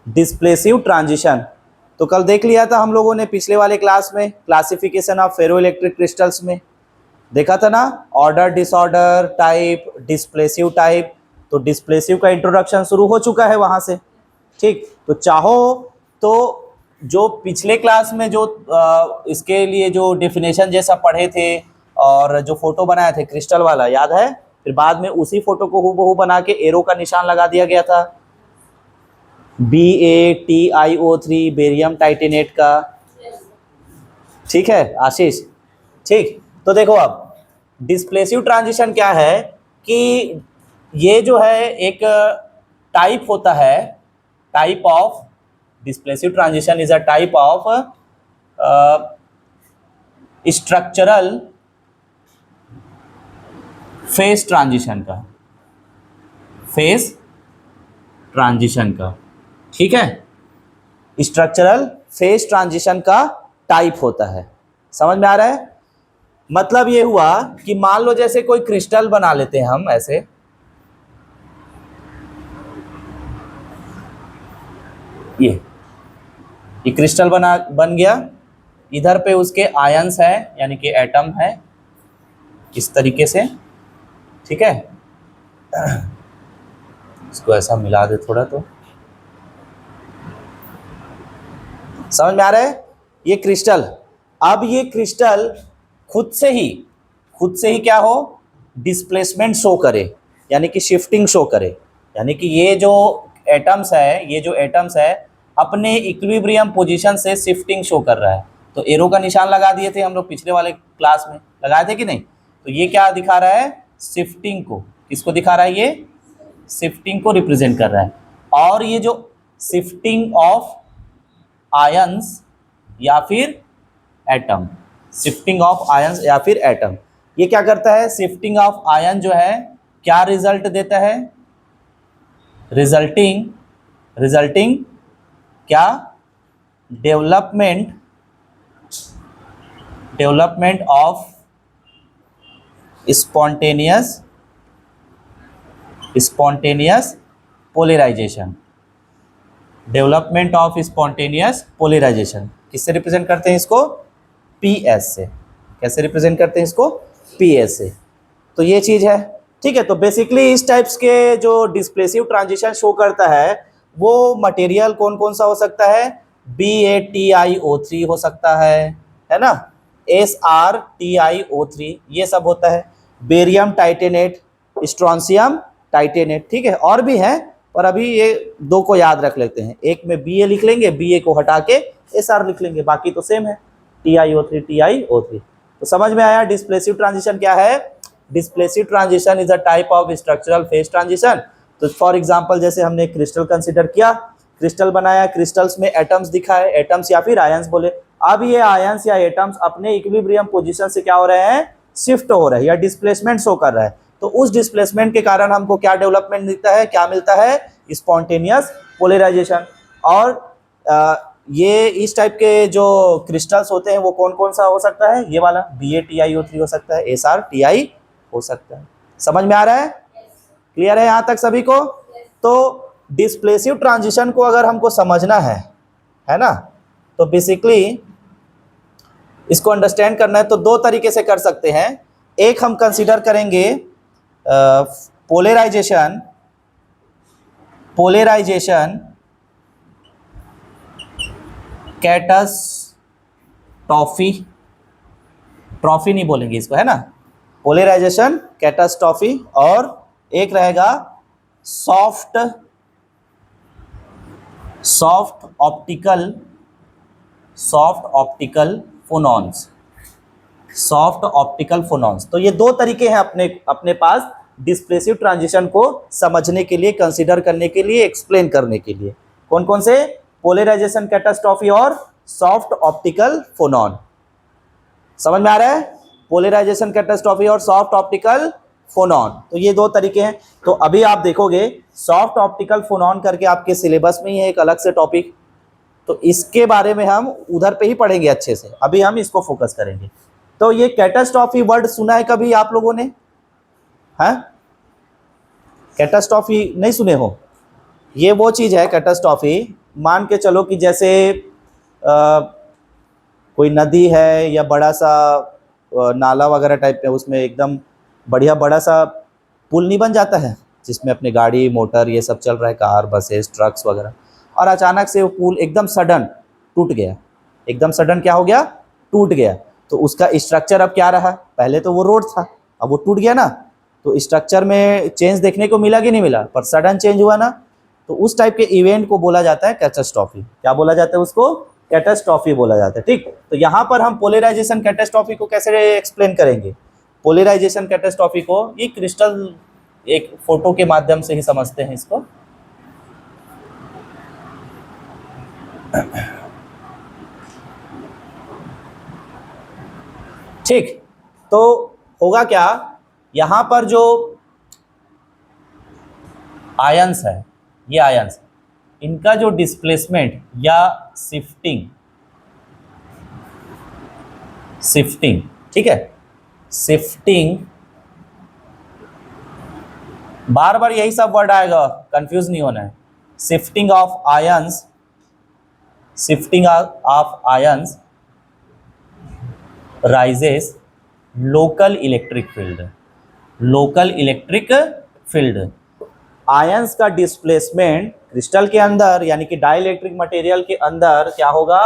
डिस्प्लेसिव transition. तो कल देख लिया था हम लोगों ने पिछले वाले क्लास में क्लासिफिकेशन ऑफ फेरोइलेक्ट्रिक क्रिस्टल्स में देखा था ना, ऑर्डर, डिसऑर्डर, टाइप, डिस्प्लेसिव टाइप। तो डिस्प्लेसिव का इंट्रोडक्शन शुरू हो चुका है वहां से। ठीक, तो चाहो तो जो पिछले क्लास में जो इसके लिए जो डेफिनेशन जैसा पढ़े थे और जो फोटो बनाए थे क्रिस्टल वाला, याद है? फिर बाद में उसी फोटो को हूबहू बना के एरो का निशान लगा दिया गया था, BaTiO3 बेरियम टाइटेनेट का। ठीक है आशीष? ठीक, तो देखो अब डिस्प्लेसिव ट्रांजिशन क्या है कि ये जो है एक टाइप होता है, type of displacive transition is a type of structural phase transition का, फेज ट्रांजिशन का। ठीक है, स्ट्रक्चरल फेज ट्रांजिशन का टाइप होता है। समझ में आ रहा है? मतलब ये हुआ कि मान लो जैसे कोई क्रिस्टल बना लेते हैं हम ऐसे, ये क्रिस्टल बन गया, इधर पे उसके आयंस है यानी कि एटम है इस तरीके से। ठीक है, इसको ऐसा मिला दे थोड़ा तो समझ में आ रहा है? ये क्रिस्टल, अब ये क्रिस्टल खुद से ही क्या हो, डिस्प्लेसमेंट शो करे यानी कि शिफ्टिंग शो करे, यानी कि ये जो एटम्स है अपने इक्विलिब्रियम पोजीशन से शिफ्टिंग शो कर रहा है। तो एरो का निशान लगा दिए थे हम लोग पिछले वाले क्लास में, लगाए थे कि नहीं? तो ये क्या दिखा रहा है? शिफ्टिंग को। किसको दिखा रहा है? ये शिफ्टिंग को रिप्रेजेंट कर रहा है। और ये जो शिफ्टिंग ऑफ आयंस या फिर एटम, शिफ्टिंग ऑफ आयंस या फिर एटम, ये क्या करता है? शिफ्टिंग ऑफ आयन जो है क्या रिजल्ट देता है? रिजल्टिंग क्या? Development of spontaneous polarization. Development of spontaneous polarization किससे रिप्रेजेंट करते हैं इसको? PS से। कैसे रिप्रेजेंट करते हैं इसको? PS से। तो ये चीज है। ठीक है, तो बेसिकली इस टाइप्स के जो डिस्प्लेसिव ट्रांजिशन शो करता है वो मटेरियल कौन कौन सा हो सकता है? BaTiO3 हो सकता है ना, SrTiO3 ये सब होता है, बेरियम टाइटेनेट, स्ट्रोंशियम टाइटेनेट। ठीक है, और भी हैं पर अभी ये दो को याद रख लेते हैं, एक में Ba लिख लेंगे, Ba को हटा के Sr लिख लेंगे, बाकी तो सेम है, TiO3। तो समझ में आया डिस्प्लेसिव ट्रांजिशन क्या है? Displacive transition is a type of structural phase transition. तो फॉर एग्जांपल जैसे हमने क्रिस्टल कंसीडर किया, क्रिस्टल बनाया, क्रिस्टल्स में एटम्स दिखाए, एटम्स या फिर आयंस बोले। अब ये आयंस या एटम्स अपने इक्विलिब्रियम पोजीशन से क्या हो रहे हैं? शिफ्ट हो रहे हैं या डिस्प्लेसमेंट शो कर रहा है। तो उस डिस्प्लेसमेंट के कारण हमको क्या डेवलपमेंट मिलता है? क्या मिलता है? Spontaneous polarization. और ये इस टाइप के जो क्रिस्टल्स होते हैं वो कौन कौन सा हो सकता है? ये वाला BaTiO3 हो सकता है, SrTi हो सकता है। समझ में आ रहा है? क्लियर है यहाँ तक सभी को? तो डिस्प्लेसिव ट्रांजिशन को अगर हमको समझना है ना, तो बेसिकली इसको अंडरस्टैंड करना है तो दो तरीके से कर सकते हैं। एक हम कंसीडर करेंगे पोलराइजेशन कैटास्ट्रॉफी, ट्रॉफी नहीं बोलेंगे इसको, है ना, पोलराइजेशन कैटास्ट्रॉफी। और एक रहेगा सॉफ्ट ऑप्टिकल फोनॉन्स। तो ये दो तरीके हैं अपने पास डिस्प्लेसिव ट्रांजिशन को समझने के लिए, कंसीडर करने के लिए, एक्सप्लेन करने के लिए। कौन कौन से? पोलराइजेशन कैटास्ट्रॉफी और सॉफ्ट ऑप्टिकल फोनॉन। समझ में आ रहा है? पोलराइजेशन कैटास्ट्रॉफी और सॉफ्ट ऑप्टिकल फोनॉन, तो ये दो तरीके हैं। तो अभी आप देखोगे सॉफ्ट ऑप्टिकल फोनॉन करके आपके सिलेबस में ही है एक अलग से टॉपिक, तो इसके बारे में हम उधर पे ही पढ़ेंगे अच्छे से, अभी हम इसको फोकस करेंगे। तो ये कैटास्ट्रॉफी वर्ड सुना है कभी आप लोगों ने? हैं? कैटास्ट्रॉफी नहीं सुने हो? ये वो चीज है कैटास्ट्रॉफी मान के चलो कि जैसे कोई नदी है या बड़ा सा नाला वगैरह टाइप में, उसमें एकदम बढ़िया बड़ा सा पुल नहीं बन जाता है जिसमें अपनी गाड़ी मोटर ये सब चल रहा है, कार बसेस ट्रक्स वगैरह, और अचानक से वो पुल एकदम सडन टूट गया, एकदम सडन क्या हो गया, टूट गया। तो उसका स्ट्रक्चर अब क्या रहा, पहले तो वो रोड था, अब वो टूट गया ना, तो स्ट्रक्चर में चेंज देखने को मिला कि नहीं मिला, पर सडन चेंज हुआ ना। तो उस टाइप के इवेंट को बोला जाता है कैटास्ट्रॉफी। क्या बोला जाता है उसको, कैटास्ट्रॉफी बोला जाता है। ठीक, तो यहाँ पर हम पोलराइजेशन कैटास्ट्रॉफी को कैसे एक्सप्लेन करेंगे। पोलराइजेशन कैटास्ट्रॉफी को ये क्रिस्टल एक फोटो के माध्यम से ही समझते हैं इसको। ठीक, तो होगा क्या, यहां पर जो आयंस है, ये आयंस, इनका जो डिस्प्लेसमेंट या शिफ्टिंग, ठीक है, शिफ्टिंग, बार बार यही सब वर्ड आएगा, कंफ्यूज नहीं होना है। Shifting of ions, shifting of ions rises local electric field, local electric field. Ions का डिस्प्लेसमेंट क्रिस्टल के अंदर यानी कि डाइलेक्ट्रिक मटेरियल के अंदर क्या होगा,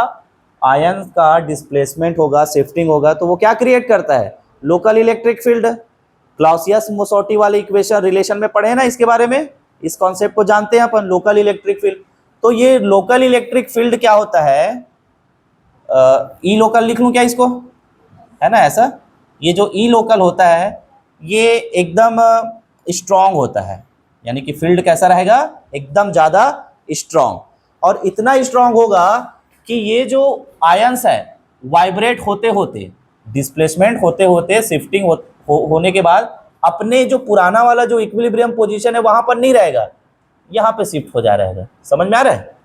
आयंस का डिस्प्लेसमेंट होगा, शिफ्टिंग होगा, तो वो क्या क्रिएट करता है, लोकल इलेक्ट्रिक फील्ड। क्लॉसियस मोसोटी वाले इक्वेशन रिलेशन में पढ़े हैं ना इसके बारे में, इस कॉन्सेप्ट को जानते हैं अपन, लोकल इलेक्ट्रिक फील्ड। तो ये लोकल इलेक्ट्रिक फील्ड क्या होता है, ई लोकल लिख लूं क्या इसको, है ना ऐसा, ये जो ई लोकल होता है ये एकदम स्ट्रॉन्ग होता है, यानी कि फील्ड कैसा रहेगा, एकदम ज़्यादा स्ट्रॉन्ग, और इतना स्ट्रॉन्ग होगा कि ये जो आयंस है वाइब्रेट होते होते, डिस्प्लेसमेंट होते होते, शिफ्टिंग होने के बाद अपने जो पुराना वाला जो इक्विलिब्रियम पोजीशन है वहां पर नहीं रहेगा, यहाँ पे शिफ्ट हो जा रहेगा। समझ में आ रहा है,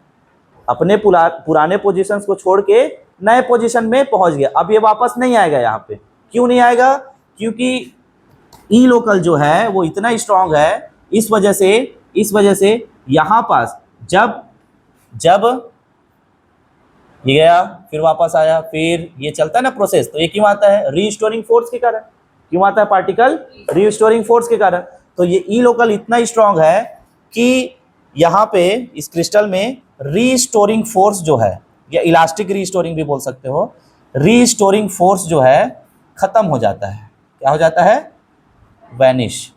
अपने पुराने पोजीशंस को छोड़ के नए पोजीशन में पहुंच गया, अब ये वापस नहीं आएगा यहाँ पे। क्यों नहीं आएगा, क्योंकि ई लोकल जो है वो इतना स्ट्रांग है, इस वजह से यहाँ पास जब ये गया फिर वापस आया, फिर ये चलता है ना प्रोसेस, तो ये क्यों आता है, रीस्टोरिंग फोर्स के कारण। क्यों आता है पार्टिकल, रीस्टोरिंग फोर्स के कारण। तो ये ई लोकल इतना स्ट्रांग है कि यहाँ पे इस क्रिस्टल में रीस्टोरिंग फोर्स जो है, या इलास्टिक रीस्टोरिंग भी बोल सकते हो, रीस्टोरिंग फोर्स जो है खत्म हो जाता है। क्या हो जाता है, वैनिश।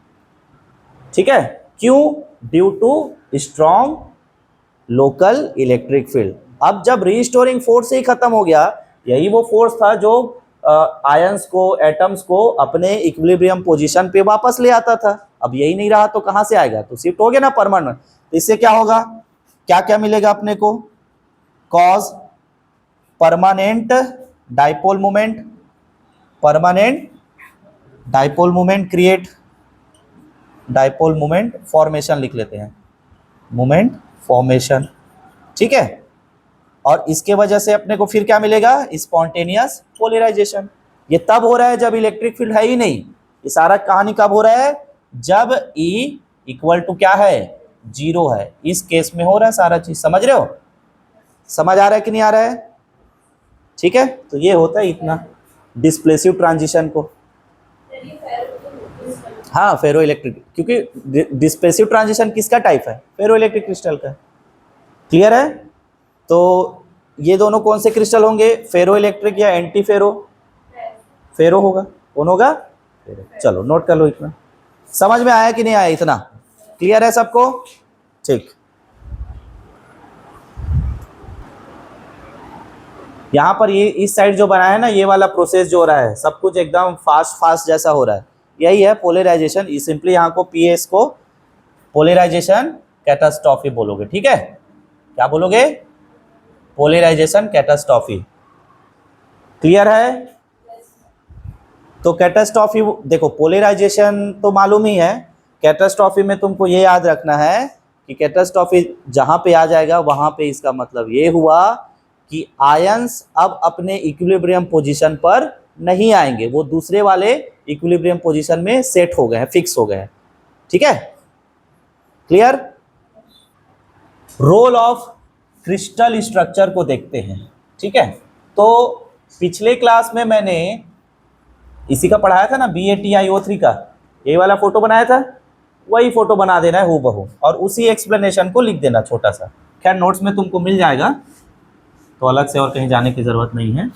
ठीक है, क्यों, due to strong local electric field. अब जब रीस्टोरिंग फोर्स ही खत्म हो गया, यही वो फोर्स था जो आयंस को, एटम्स को अपने इक्विलिब्रियम पोजीशन पे वापस ले आता था। अब यही नहीं रहा तो कहां से आएगा, तो शिफ्ट हो गया ना परमानेंट। तो इससे क्या होगा, क्या क्या मिलेगा अपने को, cause permanent dipole moment, permanent dipole moment create, dipole moment formation लिख लेते हैं, मोमेंट फॉर्मेशन। ठीक है, और इसके वजह से अपने को फिर क्या मिलेगा, स्पॉन्टेनियस पोलराइजेशन। ये तब हो रहा है जब इलेक्ट्रिक फील्ड है ही नहीं। ये सारा कहानी कब हो रहा है, जब E इक्वल टू क्या है, 0 है, इस केस में हो रहा है सारा चीज। समझ रहे हो, समझ आ रहा है कि नहीं आ रहा है। ठीक है, तो ये होता है इतना डिस्प्लेसिव ट्रांजिशन को। हाँ, फेरो इलेक्ट्रिक, क्योंकि डिस्प्लेसिव ट्रांजिशन किसका टाइप है, फेरो इलेक्ट्रिक क्रिस्टल का। क्लियर है, तो ये दोनों कौन से क्रिस्टल होंगे, फेरो इलेक्ट्रिक या एंटी फेरो, फेरो होगा, कौन होगा, फेरो। चलो नोट कर लो, इतना समझ में आया कि नहीं आया, इतना क्लियर है सबको। ठीक, यहाँ पर ये इस साइड जो बनाया है ना, ये वाला प्रोसेस जो हो रहा है, सब कुछ एकदम फास्ट जैसा हो रहा है, यही है पोलराइजेशन। सिंपली यहाँ को पीएस को पोलराइजेशन कैटास्ट्रॉफी बोलोगे। ठीक है, क्या बोलोगे, पोलराइजेशन कैटास्ट्रॉफी। क्लियर है, तो कैटास्ट्रॉफी देखो, पोलराइजेशन तो मालूम ही है, कैटास्ट्रॉफी में तुमको ये याद रखना है कि कैटास्ट्रॉफी जहां पे आ जाएगा वहां पे इसका मतलब ये हुआ कि आयंस अब अपने इक्विलिब्रियम पोजीशन पर नहीं आएंगे, वो दूसरे वाले इक्विलिब्रियम पोजीशन में सेट हो गए हैं, फिक्स हो गए हैं। ठीक है, clear. Role of crystal structure को देखते हैं। ठीक है, तो पिछले क्लास में मैंने इसी का पढ़ाया था ना, BaTiO3 का ये वाला फोटो बनाया था, वही फोटो बना देना है हूबहू और उसी एक्सप्लेनेशन को लिख देना छोटा सा। खैर नोट्स में तुमको मिल जाएगा, तो अलग से और कहीं जाने की जरूरत नहीं है।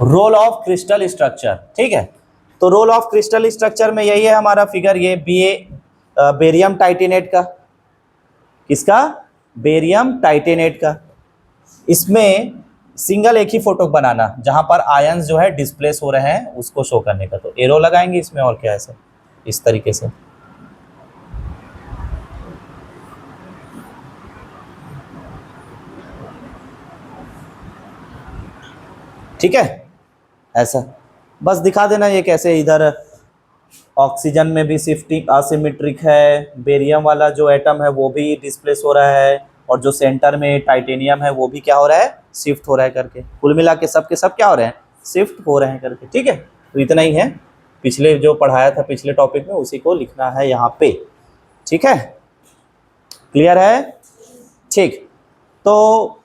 Role of crystal structure. ठीक है, तो रोल ऑफ क्रिस्टल स्ट्रक्चर में यही है हमारा फिगर, ये बेरियम टाइटेनेट का। किसका? बेरियम टाइटेनेट का। इसमें सिंगल एक ही फोटो बनाना जहां पर आयंस जो है डिस्प्लेस हो रहे हैं उसको शो करने का, तो एरो लगाएंगे इसमें और क्या, ऐसे इस तरीके से। ठीक है, ऐसा बस दिखा देना ये कैसे। इधर ऑक्सीजन में भी शिफ्टिंग असिमेट्रिक है, बेरियम वाला जो एटम है वो भी डिस्प्लेस हो रहा है, और जो सेंटर में टाइटेनियम है वो भी क्या हो रहा है, शिफ्ट हो रहा है करके। कुल मिला के सब क्या हो रहे हैं, शिफ्ट हो रहे हैं करके। ठीक है, तो इतना ही है, पिछले जो पढ़ाया था पिछले टॉपिक में उसी को लिखना है यहाँ पे। ठीक है, क्लियर है? ठीक, तो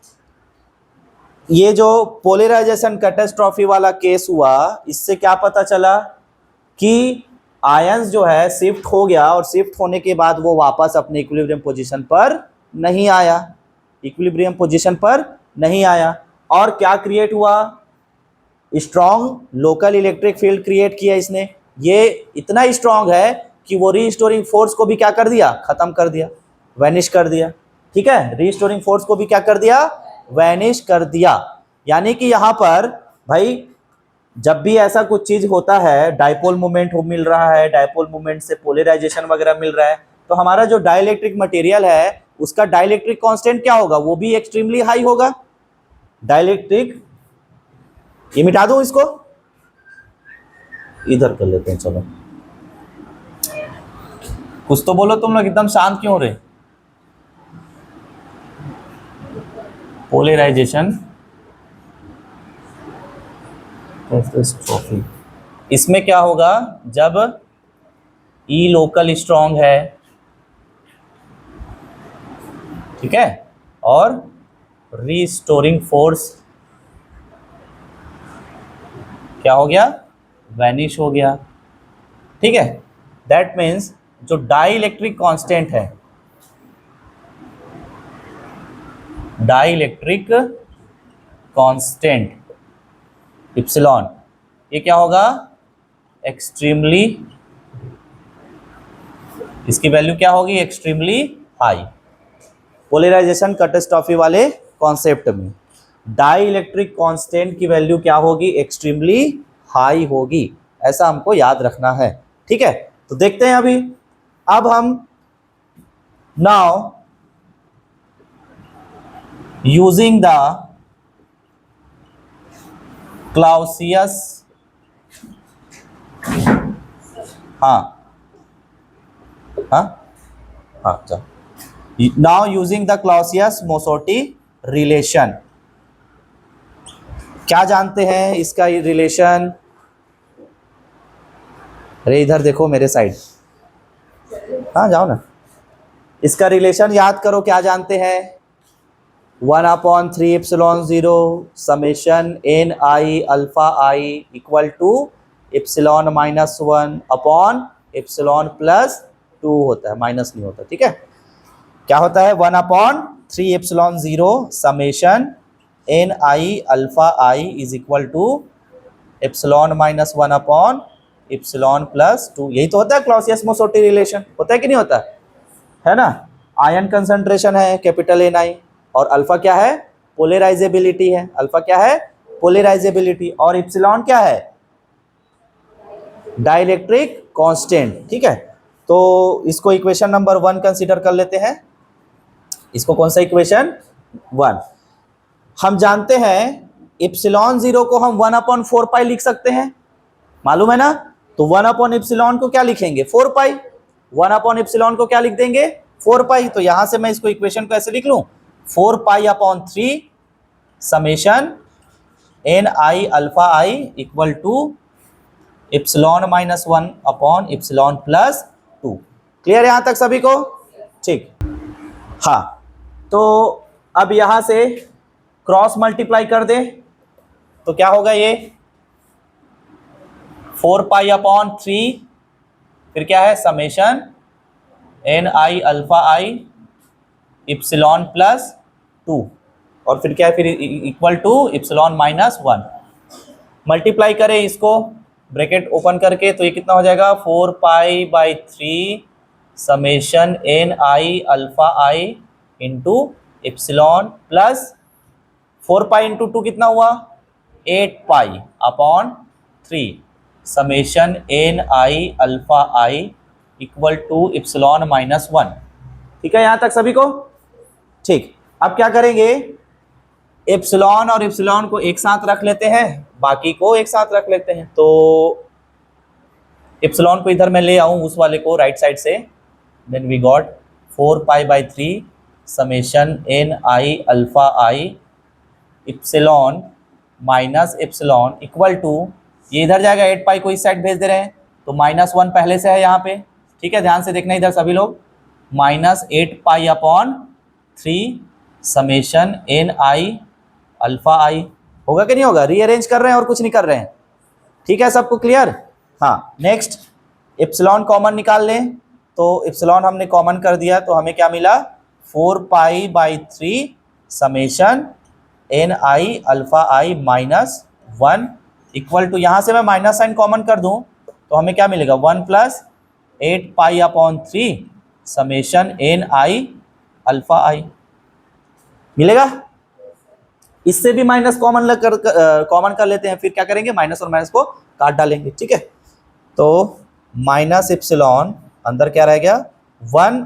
ये जो पोलराइजेशन कैटास्ट्रॉफी वाला केस हुआ, इससे क्या पता चला कि आयंस जो है शिफ्ट हो गया, और शिफ्ट होने के बाद वो वापस अपने इक्विलिब्रियम पोजीशन पर नहीं आया, इक्विलिब्रियम पोजीशन पर नहीं आया। और क्या क्रिएट हुआ, strong local electric field create किया इसने। ये इतना स्ट्रॉन्ग है कि वो रीस्टोरिंग फोर्स को भी क्या कर दिया, खत्म कर दिया, वैनिश कर दिया। ठीक है, रीस्टोरिंग फोर्स को भी क्या कर दिया, वैनिश कर दिया। यानी कि यहाँ पर भाई जब भी ऐसा कुछ चीज होता है, डाइपोल मोमेंट मिल रहा है, डाइपोल मोमेंट से पोलराइजेशन वगैरह मिल रहा है, तो हमारा जो डाइलेक्ट्रिक मटेरियल है उसका डाइलेक्ट्रिक कांस्टेंट क्या होगा, वो भी एक्सट्रीमली हाई होगा। डाइलेक्ट्रिक, ये मिटा दूं इसको, इधर कर लेते हैं। चलो कुछ तो बोलो, तुम लोग एकदम शांत क्यों हो रहे? पोलराइजेशन कैटास्ट्रॉफी, इसमें क्या होगा, जब ई लोकल स्ट्रॉन्ग है, ठीक है, और रीस्टोरिंग फोर्स क्या हो गया, वैनिश हो गया। ठीक है, दैट मीन्स जो डाइलेक्ट्रिक कांस्टेंट है, डाइलेक्ट्रिक कांस्टेंट इप्सिलॉन, ये क्या होगा, एक्सट्रीमली, इसकी वैल्यू क्या होगी, एक्सट्रीमली हाई। पोलराइजेशन कैटास्ट्रॉफी वाले कॉन्सेप्ट में डाइलेक्ट्रिक कांस्टेंट की वैल्यू क्या होगी, एक्सट्रीमली हाई होगी, ऐसा हमको याद रखना है। ठीक है, तो देखते हैं अभी। अब हम नाउ यूजिंग द क्लाउसियस, हाँ हाँ हाँ, चलो, नाउ यूजिंग द क्लाउसियस-मोसोटी रिलेशन। क्या जानते हैं इसका ये रिलेशन? अरे इधर देखो मेरे साइड, हाँ जाओ ना। इसका रिलेशन याद करो, क्या जानते हैं, 1/3 epsilon 0 summation n i alpha i equal to epsilon -1 upon epsilon +2 होता है, माइनस नहीं होता। ठीक है, क्या होता है, 1/3 epsilon 0 summation n i alpha i is equal to epsilon -1 upon epsilon +2। यही तो होता है क्लाउसियस-मोसोटी रिलेशन, होता है कि नहीं होता है ना। आयन कंसंट्रेशन है कैपिटल Ni, और अल्फा क्या है, पोलराइजेबिलिटी है। अल्फा क्या है, पोलराइजेबिलिटी, और एप्सिलॉन क्या है, डाइलेक्ट्रिक कांस्टेंट। ठीक है, तो इसको इक्वेशन नंबर 1 कंसीडर कर लेते हैं। इसको कौन सा इक्वेशन, 1। हम जानते हैं एप्सिलॉन 0 को हम 1/4 पाई लिख सकते हैं, मालूम है ना। तो 1/एप्सिलॉन को क्या लिखेंगे, 4 पाई। 1 अपॉन एप्सिलॉन को क्या लिख देंगे 4 पाई। तो यहां से मैं इसको इक्वेशन को ऐसे लिख लूं 4 pi upon 3 summation N I alpha I equal to epsilon minus 1 upon epsilon plus 2। Clear यहां तक सभी को? ठीक। हाँ, तो अब यहां से क्रॉस मल्टीप्लाई कर दे तो क्या होगा ये 4 पाई अपॉन 3 फिर क्या है summation N I alpha i epsilon plus 2 और फिर क्या है फिर equal to epsilon minus 1। Multiply करें इसको ब्रैकेट ओपन करके तो ये कितना हो जाएगा 4 pi by 3 summation N I alpha i into epsilon plus 4 pi into 2 कितना हुआ 8 pi upon 3 summation N I alpha I equal to epsilon minus 1। ठीक है यहां तक सभी को? ठीक। अब क्या करेंगे एप्सिलॉन और एप्सिलॉन को एक साथ रख लेते हैं, बाकी को एक साथ रख लेते हैं। तो एप्सिलॉन को इधर मैं ले आऊं उस वाले को राइट साइड से, then we got 4 pi by 3 summation N I alpha i epsilon minus epsilon equal to ये इधर जाएगा 8 पाई को इस साइड भेज दे रहे हैं तो माइनस 1 पहले से है यहाँ पे। ठीक है, ध्यान से देखना इधर सभी लोग, minus 8 pi upon 3 summation N I alpha I. होगा कि नहीं होगा? रीअरेंज कर रहे हैं और कुछ नहीं कर रहे हैं। ठीक है, सबको क्लियर? हाँ, नेक्स्ट एप्सिलॉन कॉमन निकाल लें तो एप्सिलॉन हमने कॉमन कर दिया तो हमें क्या मिला 4 pi by 3 summation N I alpha i minus 1 equal to यहाँ से मैं माइनस साइन कॉमन कर दूं तो हमें क्या मिलेगा 1 plus 8 pi upon 3 summation N I alpha I मिलेगा। इससे भी माइनस कॉमन कर लेते हैं, फिर क्या करेंगे माइनस और माइनस को काट डालेंगे। ठीक है, तो माइनस एप्सिलॉन अंदर क्या रह गया 1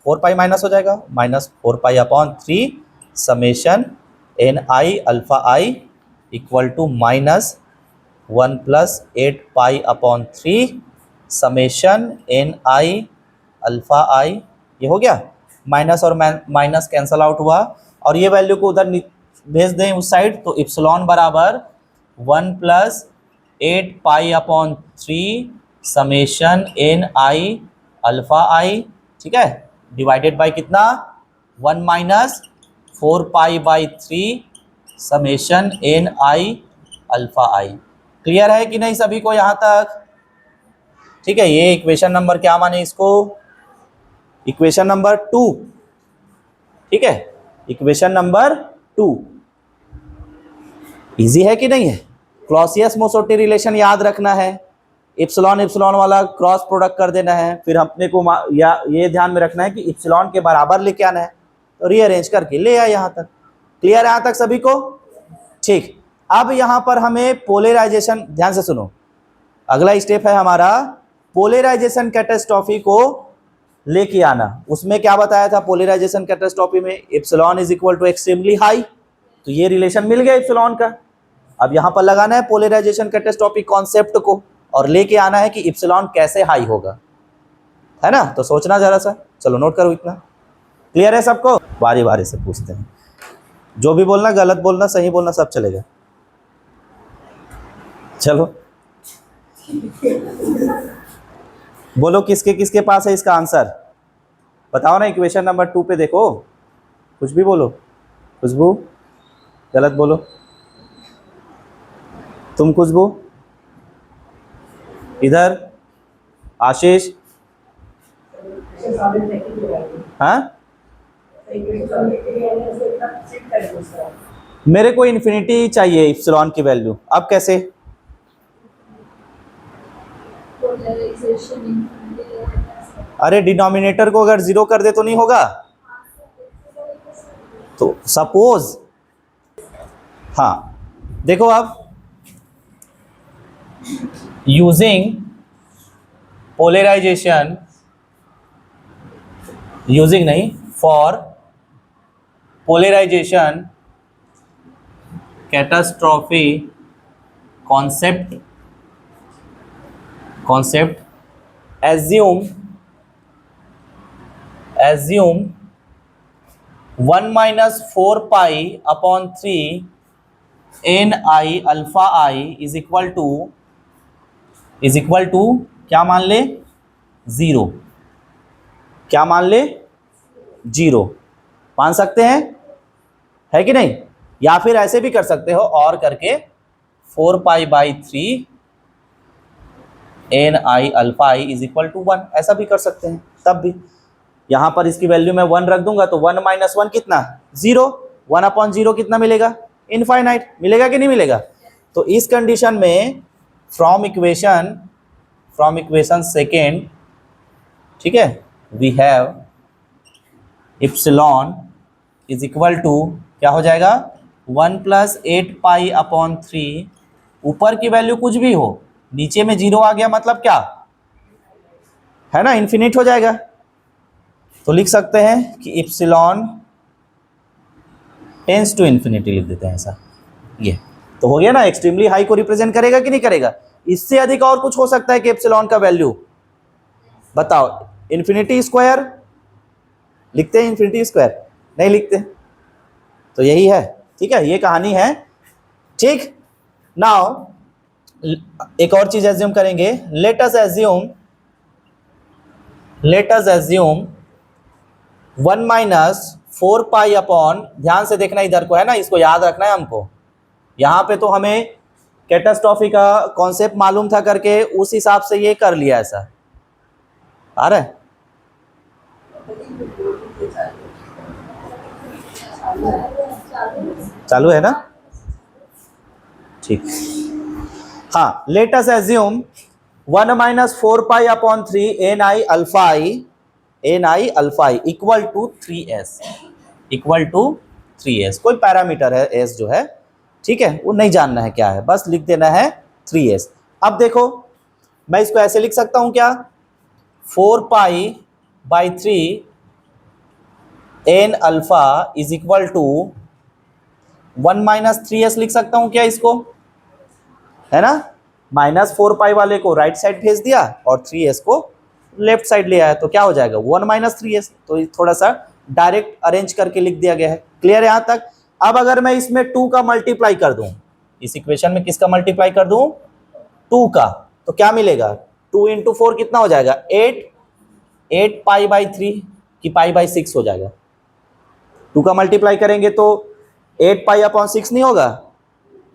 4 पाई माइनस हो जाएगा minus 4 pi upon 3 summation N I alpha I equal to minus 1 plus 8 pi upon 3 summation N I alpha I. ये हो गया, माइनस और माइनस कैंसल आउट हुआ और ये वैल्यू को उधर भेज दें उस साइड तो इप्सिलॉन बराबर 1 plus 8 pi upon 3 summation N I alpha I. ठीक है, डिवाइडेड बाय कितना 1 minus 4 pi by 3 summation N I alpha I. Clear है कि नहीं सभी को यहाँ तक? ठीक है, ये इक्वेशन नंबर क्या माने इसको इक्वेशन नंबर 2। ठीक है, इक्वेशन नंबर 2 इजी है कि नहीं है? क्लॉसियस-मोसोटी रिलेशन याद रखना है, इप्सिलॉन इप्सिलॉन वाला क्रॉस प्रोडक्ट कर देना है, फिर अपने को या ये ध्यान में रखना है कि इप्सिलॉन के बराबर लेके आना है तो रीअरेंज करके ले आए यहाँ तक। क्लियर है यहाँ तक सभी को? ठीक। अब यहाँ पर हमें पोलराइजेशन, ध्यान से सुनो, अगला स्टेप है हमारा पोलराइजेशन कैटास्ट्रॉफी को लेके आना। उसमें क्या बताया था पोलराइजेशन कैटास्ट्रॉफी में epsilon is equal to extremely high, तो ये रिलेशन मिल गया एप्सिलॉन का। अब यहाँ पर लगाना है पोलराइजेशन कैटास्ट्रॉफी कॉन्सेप्ट को और लेके आना है कि एप्सिलॉन कैसे हाई होगा, है ना? तो सोचना जरा सा, चलो नोट करो इतना। क्लियर है सबको? बारी बारी से पूछते हैं, जो भी बोलना गलत बोलना सही बोलना सब चलेगा। चलो बोलो किसके किसके पास है इसका आंसर, बताओ ना। इक्वेशन नंबर 2 पे देखो, कुछ भी बोलो। खुशबू गलत बोलो, तुम खुशबू, इधर आशीष, हाँ मेरे को इन्फिनिटी चाहिए इप्सिलॉन की वैल्यू। अब कैसे? अरे डिनोमिनेटर को अगर 0 कर दे तो नहीं होगा? तो सपोज, हाँ देखो अब यूजिंग पोलराइजेशन, यूजिंग नहीं, for polarization catastrophe concept assume assume 1 minus 4 pi upon 3 n I alpha i is equal to क्या मान ले, 0। क्या मान ले, 0 मान सकते हैं, है कि नहीं? या फिर ऐसे भी कर सकते हो और करके 4 pi by 3 n I alpha i is equal to 1, ऐसा भी कर सकते हैं। तब भी यहां पर इसकी वैल्यू मैं 1 रख दूंगा तो 1 माइनस 1 कितना, 0। 1 अपॉन 0 कितना मिलेगा, इनफाइनाइट मिलेगा कि नहीं मिलेगा? तो इस कंडीशन में फ्रॉम इक्वेशन सेकेंड, ठीक है, we have epsilon is equal to क्या हो जाएगा, 1 प्लस 8 पाई अपॉन 3, ऊपर की वैल्यू कुछ भी हो, नीचे में 0 आ गया मतलब क्या है ना, इन्फिनिट हो जाएगा। तो लिख सकते हैं कि इप्सिलॉन टेंस टू इन्फिनिटी, लिख देते हैं ऐसा। ये तो हो गया ना, एक्सट्रीमली हाई को रिप्रेजेंट करेगा कि नहीं करेगा? इससे अधिक और कुछ हो सकता है कि एप्सिलॉन का वैल्यू बताओ? इन्फिनिटी स्क्वायर लिखते हैं, इन्फिनिटी स्क्वायर नहीं लिखते। तो यही है, ठीक है, ये कहानी है। ठीक, नाउ एक और चीज एज्यूम करेंगे। Late us assume 1 minus 4 pi upon, ध्यान से देखना इधर को, है ना, इसको याद रखना है हमको। यहाँ पे तो हमें कैटास्ट्रॉफी का कॉन्सेप्ट मालूम था करके उस हिसाब से ये कर लिया, ऐसा आ रहा है। चालू है ना, ठीक। हाँ, let us assume 1 minus 4 pi upon 3 n I alpha I equal to 3s, कोई पैरामीटर है s जो है, ठीक है, वो नहीं जानना है क्या है, बस लिख देना है 3s। अब देखो मैं इसको ऐसे लिख सकता हूं क्या, 4 pi by 3 n alpha is equal to 1 minus 3s लिख सकता हूं क्या इसको, है ना। माइनस 4 पाई वाले को राइट साइड भेज दिया और 3s को लेफ्ट साइड ले आया, तो क्या हो जाएगा 1 माइनस 3s। तो थोड़ा सा डायरेक्ट अरेंज करके लिख दिया गया है। क्लियर है यहां तक? अब अगर मैं इसमें 2 का मल्टीप्लाई कर दूं, इस इक्वेशन में किसका मल्टीप्लाई कर दूं, 2 का, तो क्या मिलेगा, 2 इंटू 4 कितना हो जाएगा, 8 पाई बाई 3 की पाई बाई 6 हो जाएगा। 2 का मल्टीप्लाई करेंगे तो 8 पाई अपॉन 6 नहीं होगा,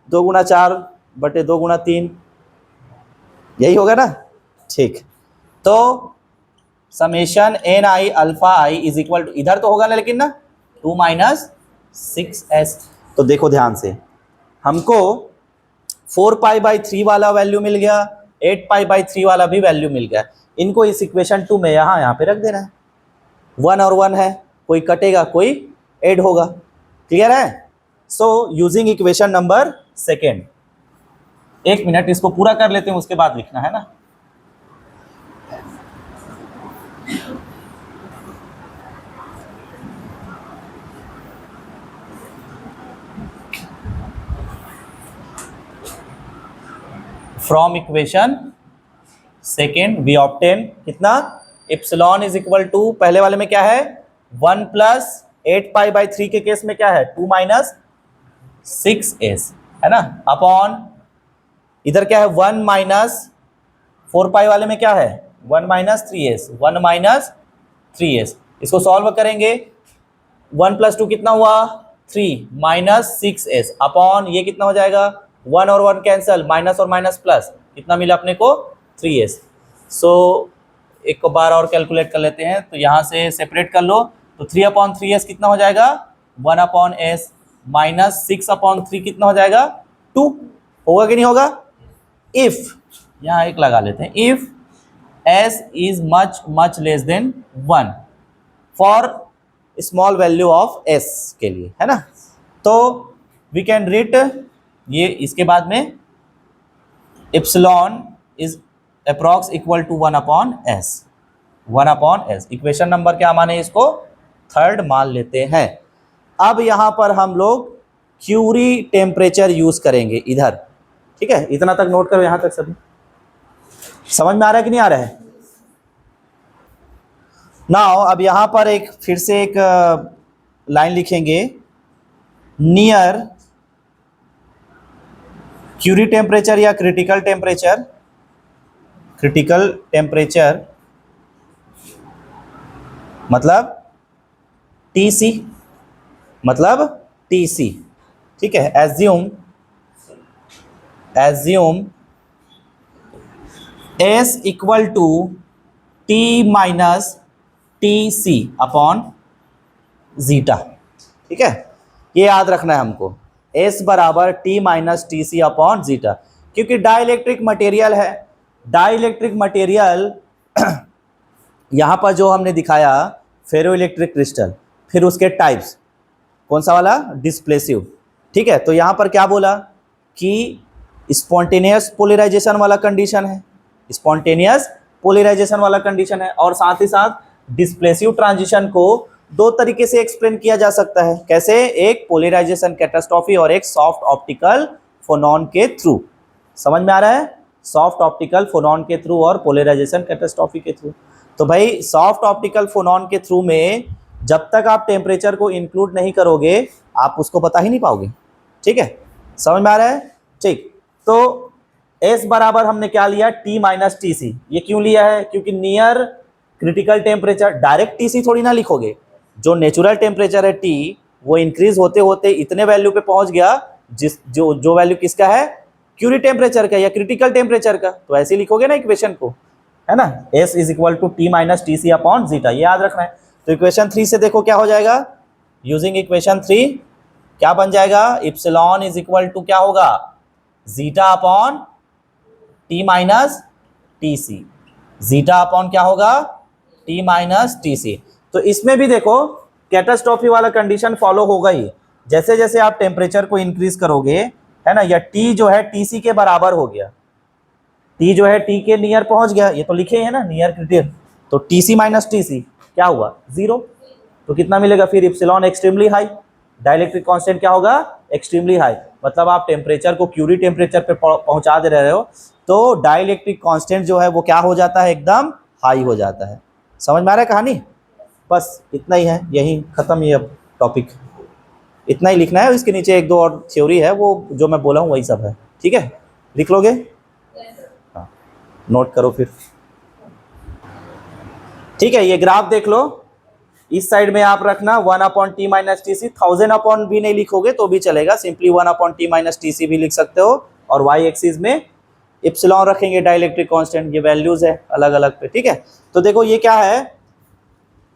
2 गुना 4 बटे 2 गुना 3, यही होगा ना। ठीक, तो summation N I alpha i is equal to, इधर तो होगा ना लेकिन ना, 2 माइनस 6s। तो देखो ध्यान से, हमको 4 पाई बाई 3 वाला वैल्यू मिल गया, 8 पाई बाई 3 वाला भी वैल्यू मिल गया। इनको इस इक्वेशन 2 में यहाँ पे रख देना है। 1 और 1 है, कोई कटेगा कोई ऐड होगा। क्लियर है? So using equation number second, 1 minute इसको पूरा कर लेते हैं, उसके बाद लिखना है ना। From equation second we obtain कितना, इप्सिलॉन इज इक्वल टू, पहले वाले में क्या है 1 प्लस 8 पाई बाई 3 के केस में क्या है 2 माइनस 6s, है ना, अपॉन इधर क्या है 1 माइनस 4 पाई वाले में क्या है 1 माइनस 3s। इसको सॉल्व करेंगे, 1 प्लस 2 कितना हुआ 3 माइनस 6s अपॉन ये कितना हो जाएगा, 1 और 1 कैंसल, माइनस और माइनस प्लस, कितना मिला अपने को 3s। सो एक बार और कैलकुलेट कर लेते हैं, तो यहाँ से सेपरेट कर लो, तो 3 अपॉन 3s कितना हो जाएगा 1 अपॉन s, माइनस 6 अपॉन 3 कितना हो जाएगा 2, होगा कि नहीं होगा। इफ, यहाँ एक लगा लेते हैं, if s is much less than 1 for small value of s के लिए, है ना, तो वी कैन रीट ये, इसके बाद में epsilon is approx equal to 1 upon s। Equation number क्या माने, इसको थर्ड मान लेते हैं। अब यहां पर हम लोग क्यूरी टेम्परेचर यूज करेंगे इधर, ठीक है, इतना तक नोट करो, यहां तक सभी समझ में आ रहा है कि नहीं आ रहा है। नाउ अब यहाँ पर एक फिर से एक लाइन लिखेंगे, नियर क्यूरी टेम्परेचर या क्रिटिकल टेम्परेचर, क्रिटिकल टेम्परेचर मतलब टीसी, मतलब टीसी, ठीक है। Assume S equal to T minus T C upon zeta, ठीक है। ये याद रखना है हमको, एस बराबर T minus T C upon zeta, क्योंकि डाइलेक्ट्रिक मटेरियल है। डाइलेक्ट्रिक मटेरियल यहाँ पर जो हमने दिखाया फेरोइलेक्ट्रिक क्रिस्टल, फिर उसके टाइप्स, कौन सा वाला, डिस्प्लेसिव, ठीक है। तो यहाँ पर क्या बोला कि स्पॉन्टेनियस पोलराइजेशन वाला कंडीशन है, स्पॉन्टेनियस पोलराइजेशन वाला कंडीशन है, और साथ ही साथ डिस्प्लेसिव ट्रांजिशन को दो तरीके से एक्सप्लेन किया जा सकता है। कैसे, एक पोलराइजेशन कैटास्ट्रॉफी और एक सॉफ्ट ऑप्टिकल फोनॉन के थ्रू। समझ में आ रहा है, सॉफ्ट ऑप्टिकल फोनॉन के थ्रू और पोलराइजेशन कैटास्ट्रॉफी के थ्रू। तो भाई सॉफ्ट ऑप्टिकल फोनॉन के थ्रू में जब तक आप टेम्परेचर को इंक्लूड नहीं करोगे आप उसको बता ही नहीं पाओगे, ठीक है। समझ में आ रहा है, ठीक। तो S बराबर हमने क्या लिया, T माइनस टी सी। ये क्यों लिया है, क्योंकि near critical temperature, direct T C थोड़ी ना लिखोगे, जो नेचुरल टेम्परेचर है T वो इंक्रीज होते होते इतने वैल्यू पे पहुंच गया जिस जो वैल्यू किसका है, क्यूरी टेम्परेचर का या क्रिटिकल टेम्परेचर का, तो ऐसे लिखोगे ना इक्वेशन को, है ना। S is equal to T minus T C upon zeta, ये याद रखना है। तो इक्वेशन 3 से देखो क्या हो जाएगा, यूजिंग इक्वेशन 3 क्या बन जाएगा, इप्सिलॉन इज इक्वल टू क्या होगा, zeta upon T minus T C, zeta upon क्या होगा, टी माइनस टी सी। तो इसमें भी देखो कैटास्ट्रॉफी वाला कंडीशन फॉलो होगा ही, जैसे जैसे आप टेम्परेचर को इंक्रीज करोगे, है ना, या टी जो है टी सी के बराबर हो गया, टी जो है टी के नियर पहुंच गया, ये तो लिखे हैं ना नियर क्रिटिकल, तो T C minus T C क्या हुआ, जीरो। तो कितना मिलेगा फिर, epsilon extremely high, dielectric constant क्या होगा, एक्सट्रीमली हाई, मतलब आप टेम्परेचर को क्यूरी टेम्परेचर पे पहुंचा दे रहे हो, तो डाइलेक्ट्रिक कांस्टेंट जो है वो क्या हो जाता है, एकदम हाई हो जाता है। समझ में आ रहा है कहानी, बस इतना ही है, यही खत्म ये अब टॉपिक, इतना ही लिखना है। इसके नीचे एक दो और थ्योरी है, वो जो मैं बोला हूँ वही सब है, ठीक है, लिख लोगे, हाँ नोट करो फिर, ठीक है। ये ग्राफ देख लो, इस साइड में आप रखना 1 upon T minus T C, 1000 upon भी नहीं लिखोगे तो भी चलेगा, simply 1 upon T minus T C भी लिख सकते हो, और वाई एक्सिस में इप्सिलॉन रखेंगे, डाइलेक्ट्रिक कांस्टेंट, ये वैल्यूज है अलग अलग पे, ठीक है। तो देखो ये क्या है,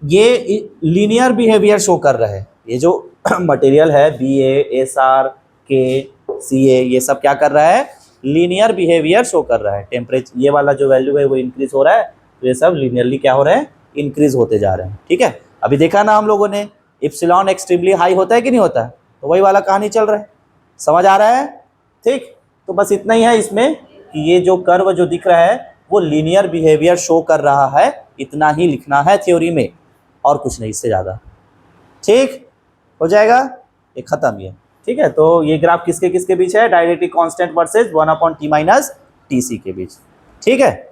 ये लीनियर बिहेवियर शो कर रहा है, ये जो मटेरियल है बी एस आर के सी ए, ये सब क्या कर रहा है, लीनियर बिहेवियर शो कर रहा है। टेम्परेचर ये वाला जो वैल्यू है वो इंक्रीज हो रहा है, तो ये सब लीनियरली क्या हो रहे हैं, इंक्रीज होते जा रहे हैं, ठीक है। अभी देखा ना हम लोगों ने, इप्सिलॉन एक्सट्रीमली हाई होता है कि नहीं होता है, तो वही वाला कहानी चल रहा है, समझ आ रहा है, ठीक। तो बस इतना ही है इसमें कि ये जो कर्व जो दिख रहा है वो लीनियर बिहेवियर शो कर रहा है, इतना ही लिखना है थ्योरी में, और कुछ नहीं, इससे ज़्यादा, ठीक हो जाएगा, ये खत्म ये, ठीक है। तो ये ग्राफ किसके किसके बीच है, dielectric constant versus 1 upon T minus T C के बीच, ठीक है।